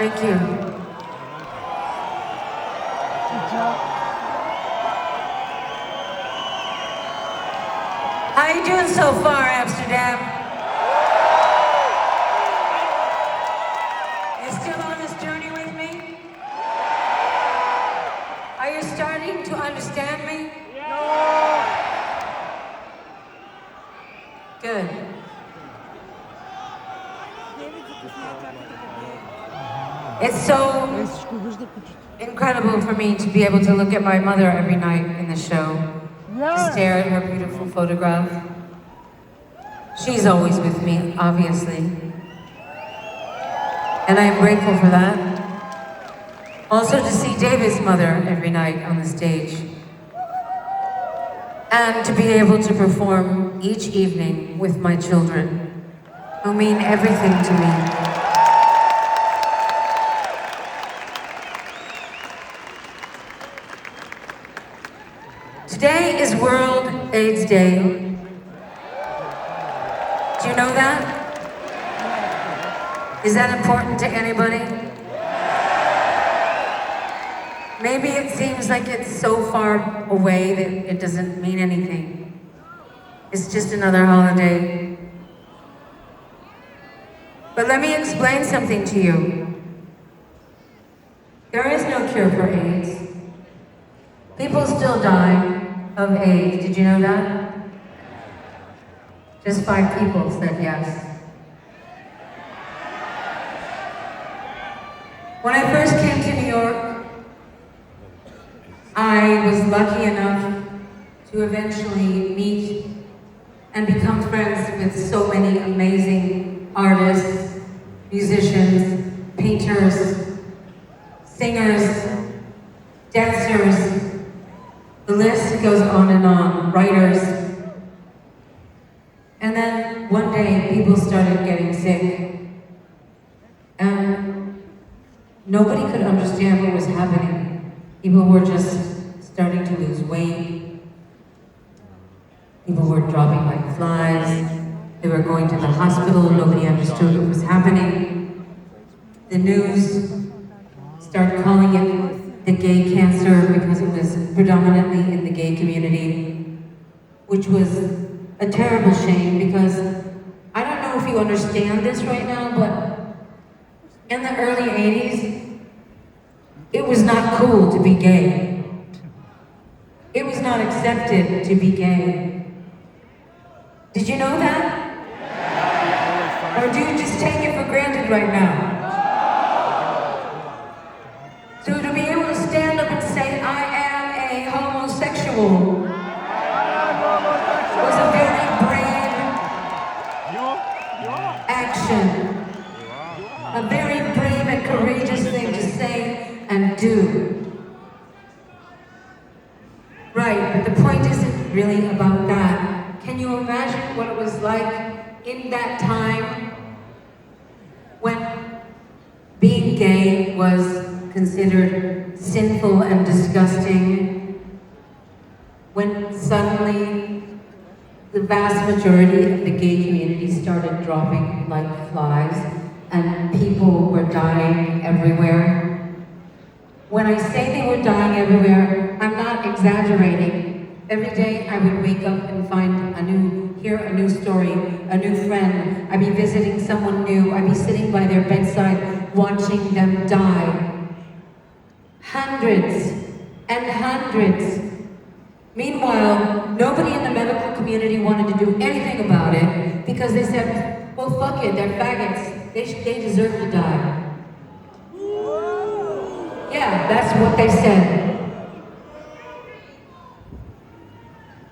Thank you. How you doing so far, Amsterdam? You still on this journey with me? Are you starting to understand me? Good. It's so incredible for me to be able to look at my mother every night in the show, to stare at her beautiful photograph. She's always with me, obviously. And I am grateful for that. Also to see David's mother every night on the stage. And to be able to perform each evening with my children, who mean everything to me. Today is World AIDS Day. Do you know that? Is that important to anybody? Maybe it seems like it's so far away that it doesn't mean anything. It's just another holiday. But let me explain something to you. There is no cure for AIDS. People still die of AIDS. Did you know that? Just 5 people said yes. When I first came to New York, I was lucky enough to eventually meet and become friends with so many amazing artists, musicians, painters, singers, dancers. The list goes on and on, writers. And then one day people started getting sick. And nobody could understand what was happening. People were just starting to lose weight. People were dropping like flies. They were going to the hospital. Nobody understood what was happening. The news started calling it the gay cancer because it was predominantly in the gay community, which was a terrible shame because I don't know if you understand this right now, but in the early 80s, it was not cool to be gay. It was not accepted to be gay. Did you know that? Or do you just take it for granted right now? So to be able to stand up and say, I am a homosexual, was a very brave action. A very brave and courageous thing to say and do. Right, but the point isn't really about that. Can you imagine what it was like in that time when being gay was considered sinful and disgusting, when suddenly the vast majority of the gay community started dropping like flies and people were dying everywhere? When I say they were dying everywhere, I'm not exaggerating. Every day I would wake up and hear a new story, a new friend. I'd be visiting someone new. I'd be sitting by their bedside, watching them die. Hundreds and hundreds. Meanwhile, nobody in the medical community wanted to do anything about it because they said, well, fuck it, they're faggots. They deserve to die. Yeah, that's what they said.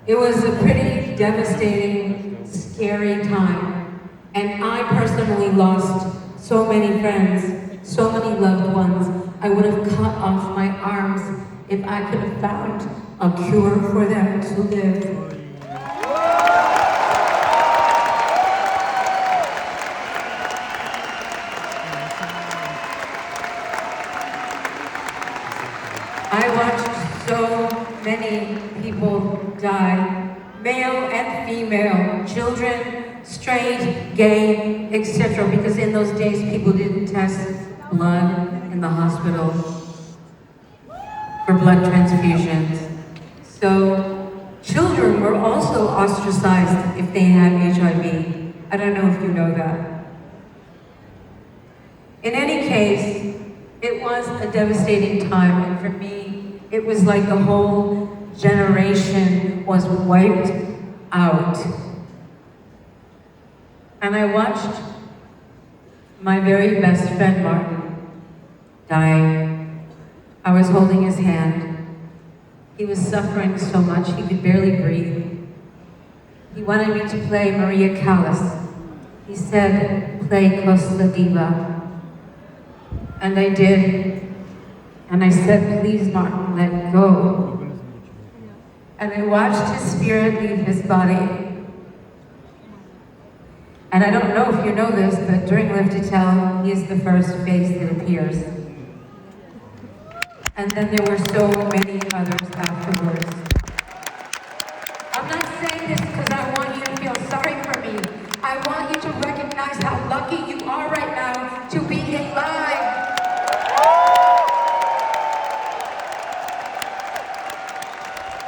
It was a pretty devastating, scary time. And I personally lost so many friends, so many loved ones. I would have cut off my arms if I could have found a cure for them to live. I watched so many people die, male and female, children, straight, gay, etc. Because in those days people didn't test blood in the hospital for blood transfusions. So children were also ostracized if they had HIV. I don't know if you know that. In any case, it was a devastating time, and for me, it was like the whole generation was wiped out. And I watched my very best friend, Martin, die. I was holding his hand. He was suffering so much, he could barely breathe. He wanted me to play Maria Callas. He said, play Costa Diva. And I did. And I said, please, Martin, let go. And I watched his spirit leave his body. And I don't know if you know this, but during Live to Tell, he is the first face that appears. And then there were so many others afterwards. I'm not saying this because I want you to feel sorry for me. I want you to recognize how lucky you are right now to be alive.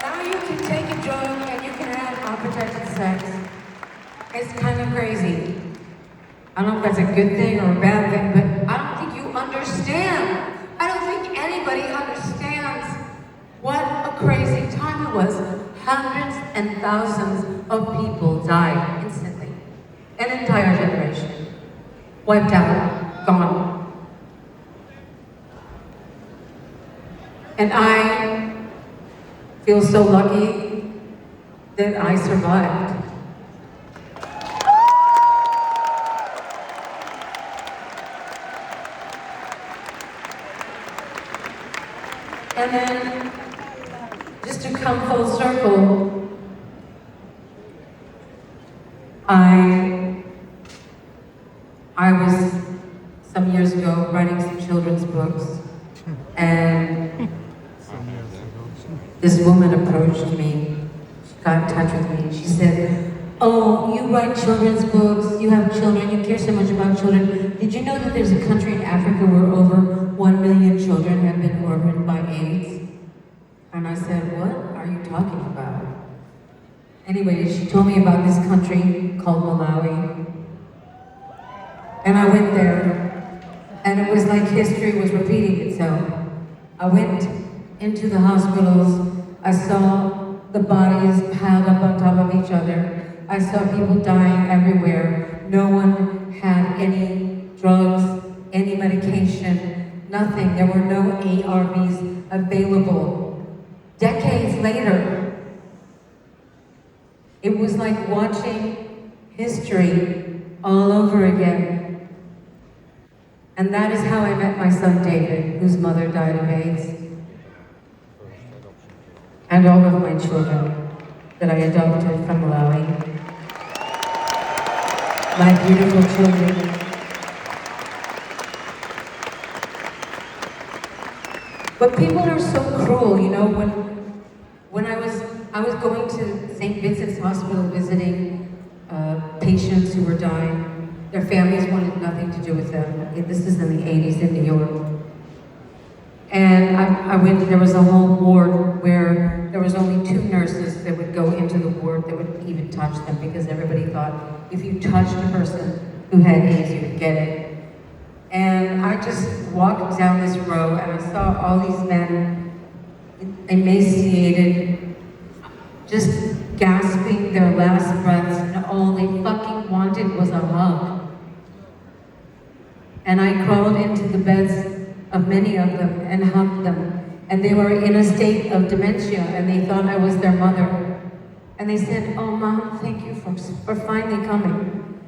Now you can take a drug and you can have unprotected sex. It's kind of crazy. I don't know if that's a good thing or a bad thing, but I don't think you understand. I don't think anybody understands what a crazy time it was. Hundreds and thousands of people died instantly. An entire generation. Wiped out. Gone. And I feel so lucky that I survived. And then, just to come full circle, I was, some years ago, writing some children's books, and this woman approached me, she got in touch with me, and she said, oh, you write children's books, you have children, you care so much about children. Did you know that there's a country in Africa where over 1 million children have been orphaned by AIDS? And I said, what are you talking about? Anyway, she told me about this country called Malawi. And I went there, and it was like history was repeating itself. I went into the hospitals, I saw the bodies piled up on top of each other. I saw people dying everywhere. No one had any drugs, any medication, nothing. There were no ARVs available. Decades later, it was like watching history all over again. And that is how I met my son David, whose mother died of AIDS. And all of my children that I adopted from Malawi. My beautiful children. But people are so cruel, you know, when I was going to St. Vincent's Hospital visiting patients who were dying. Their families wanted nothing to do with them. This is in the 80s in New York. And I went, there was a whole ward where there was only 2 nurses that would go into the ward that would even touch them because everybody thought if you touched a person who had AIDS, you would get it. And I just walked down this row and I saw all these men emaciated, just gasping their last breaths, and all they fucking wanted was a hug. And I crawled into the beds of many of them and hugged them. And they were in a state of dementia and they thought I was their mother. And they said, oh Mom, thank you for finally coming.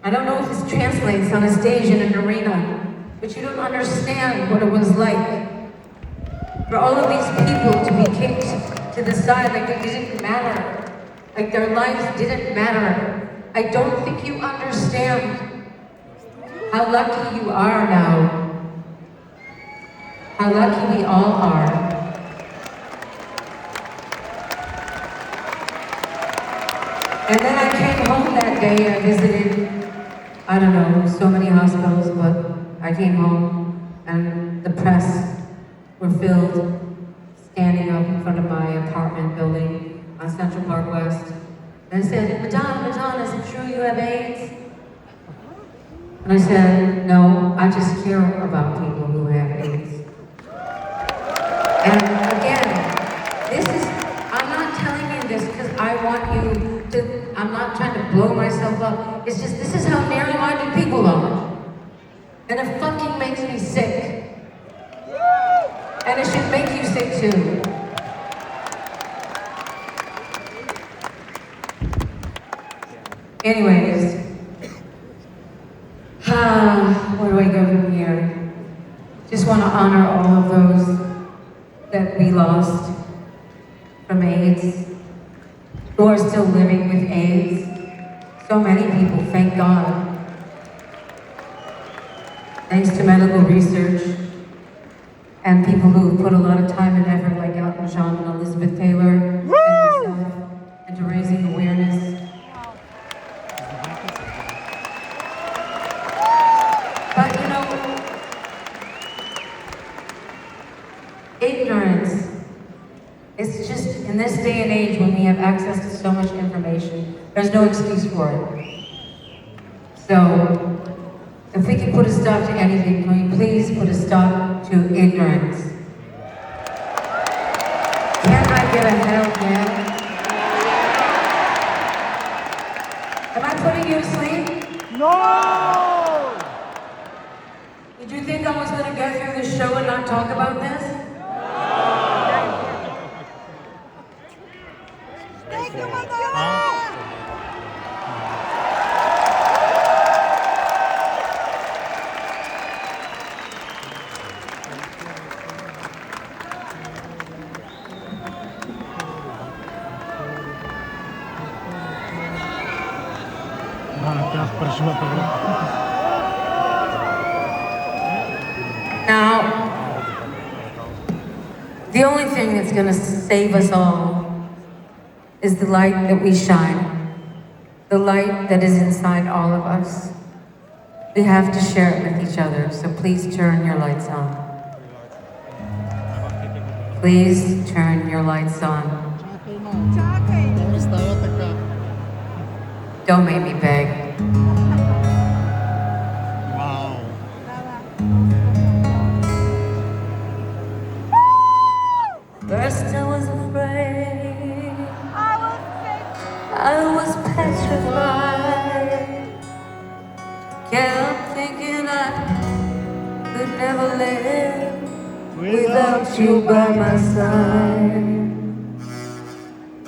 I don't know if this translates on a stage in an arena, but you don't understand what it was like for all of these people to be kicked to the side like it didn't matter, like their lives didn't matter. I don't think you understand how lucky you are now. How lucky we all are. And then I came home that day, I visited, I don't know, so many hospitals, but I came came home and the press were filled, standing up in front of my apartment building on Central Park West. And they said, Madonna, Madonna, is it true you have AIDS? And I said, no, I just care about people who have AIDS. And again, I'm not telling you this because I want you to, I'm not trying to blow myself up. It's just, this is how narrow-minded people are. And it fucking makes me sick. And it should make you sick too. Anyways, where do I go from here? Just want to honor all of those that we lost from AIDS, who are still living with AIDS. So many people, thank God. Thanks to medical research and people who put a lot of time and effort, like Elton John and Elizabeth Taylor and myself, into raising awareness. But you know, ignorance, it's just, in this day and age when we have access to so much information, there's no excuse for it. So, if we can put a stop to anything, can we please put a stop to ignorance? Can I get a hell yeah? Am I putting you to sleep? No! Did you think I was going to get through this show and not talk about this? Thank you, Madonna! Now, the only thing that's going to save us all is the light that we shine, the light that is inside all of us. We have to share it with each other, so please turn your lights on. Please turn your lights on. Don't make me beg. Wow. First I was afraid, I was petrified, kept thinking I could never live without you by my side.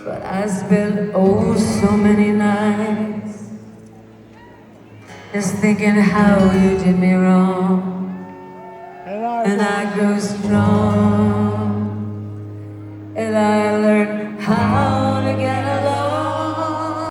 But I spent oh so many nights just thinking how you did me wrong, and I grew strong.